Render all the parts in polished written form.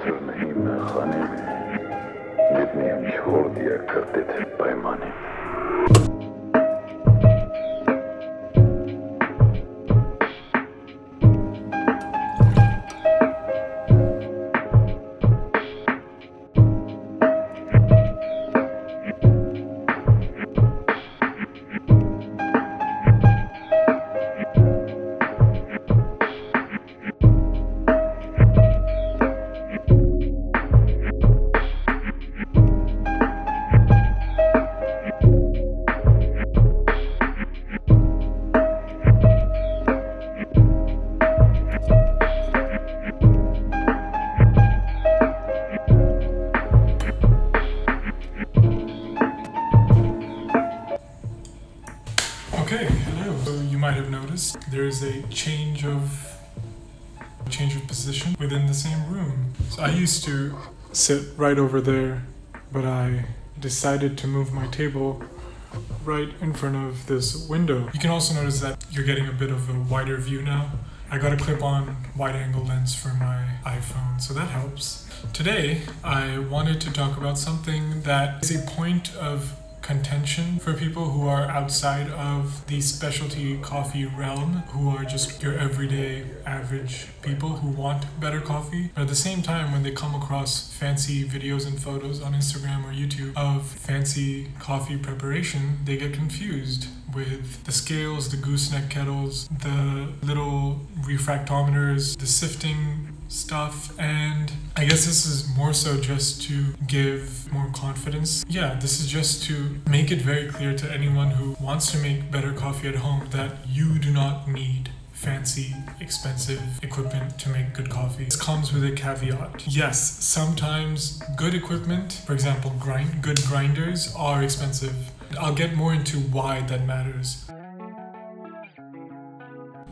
असर नहीं मैं खाने में जितनी हम छोड़ दिया करते थे पैमाने में। Okay, hello. So you might have noticed there is a change of position within the same room. So I used to sit right over there, but I decided to move my table right in front of this window. You can also notice that you're getting a bit of a wider view now. I got a clip-on wide-angle lens for my iPhone, so that helps. Today, I wanted to talk about something that is a point of contention for people who are outside of the specialty coffee realm, who are just your everyday average people who want better coffee. But at the same time, when they come across fancy videos and photos on Instagram or YouTube of fancy coffee preparation, they get confused with the scales, the gooseneck kettles, the little refractometers, the sifting stuff, and I guess this is more so just to give more confidence. Yeah, this is just to make it very clear to anyone who wants to make better coffee at home that you do not need fancy, expensive equipment to make good coffee. This comes with a caveat. Yes, sometimes good equipment, for example, good grinders, are expensive. I'll get more into why that matters.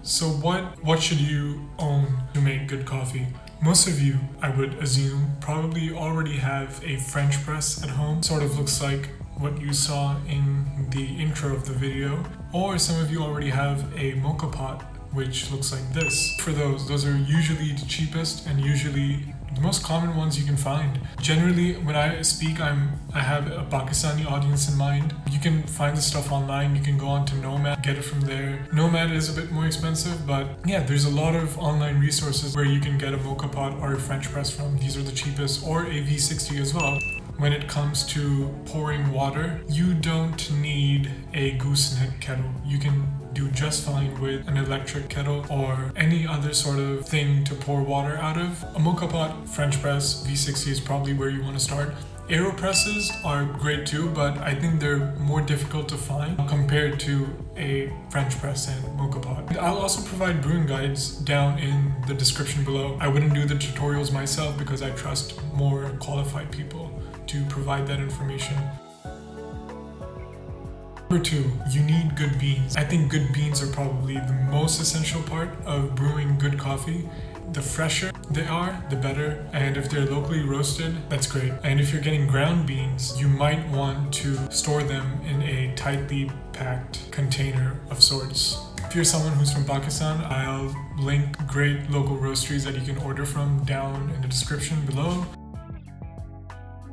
So what should you own to make good coffee? Most of you, I would assume, probably already have a French press at home. Sort of looks like what you saw in the intro of the video. Or some of you already have a Moka Pot, which looks like this. For those are usually the cheapest and usually the most common ones you can find. Generally, when I speak, I have a Pakistani audience in mind. You can find this stuff online. You can go on to Nomad, get it from there. Nomad is a bit more expensive, but yeah, there's a lot of online resources where you can get a Moka Pot or a French press from. These are the cheapest, or a V60 as well. When it comes to pouring water, you don't need a gooseneck kettle. You can do just fine with an electric kettle or any other sort of thing to pour water out of. A Moka Pot, French press, V60 is probably where you want to start. AeroPresses are great too, but I think they're more difficult to find compared to a French press and Moka Pot. I'll also provide brewing guides down in the description below. I wouldn't do the tutorials myself because I trust more qualified people to provide that information. Number 2, you need good beans. I think good beans are probably the most essential part of brewing good coffee. The fresher they are, the better. And if they're locally roasted, that's great. And if you're getting ground beans, you might want to store them in a tightly packed container of sorts. If you're someone who's from Pakistan, I'll link great local roasteries that you can order from down in the description below.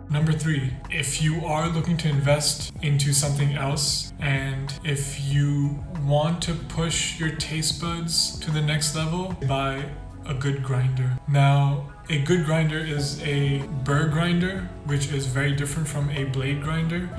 Number 3, if you are looking to invest into something else and if you want to push your taste buds to the next level, buy a good grinder. Now, a good grinder is a burr grinder, which is very different from a blade grinder.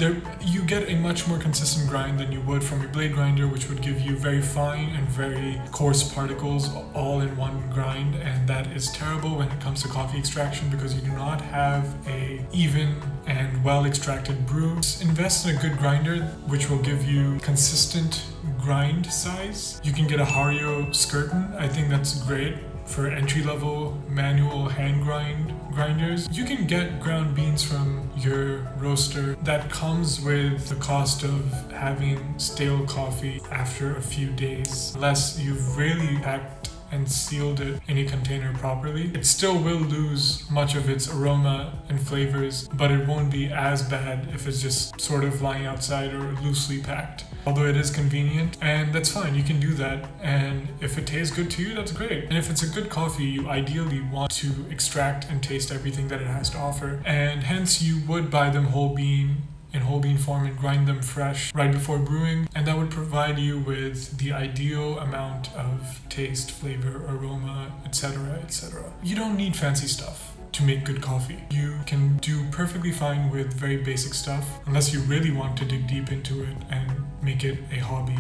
You get a much more consistent grind than you would from a blade grinder, which would give you very fine and very coarse particles all in one grind, and that is terrible when it comes to coffee extraction because you do not have a even and well extracted brew. Invest in a good grinder, which will give you consistent grind size. You can get a Hario Skirton. I think that's great for entry-level manual hand grinders. You can get ground beans from your roaster. That comes with the cost of having stale coffee after a few days, unless you've really packed and sealed it in a container properly. It still will lose much of its aroma and flavors, but it won't be as bad if it's just sort of lying outside or loosely packed. although it is convenient, and that's fine, you can do that. And if it tastes good to you, that's great. And if it's a good coffee, you ideally want to extract and taste everything that it has to offer, and hence you would buy them whole bean, in whole bean form, and grind them fresh right before brewing, and that would provide you with the ideal amount of taste, flavor, aroma, etc., etc. You don't need fancy stuff to make good coffee. You can do perfectly fine with very basic stuff, unless you really want to dig deep into it and make it a hobby,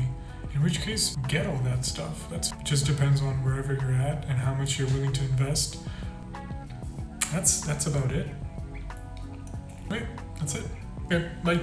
in which case get all that stuff. That just depends on wherever you're at and how much you're willing to invest. That's about it. Right, that's it. Okay, bye.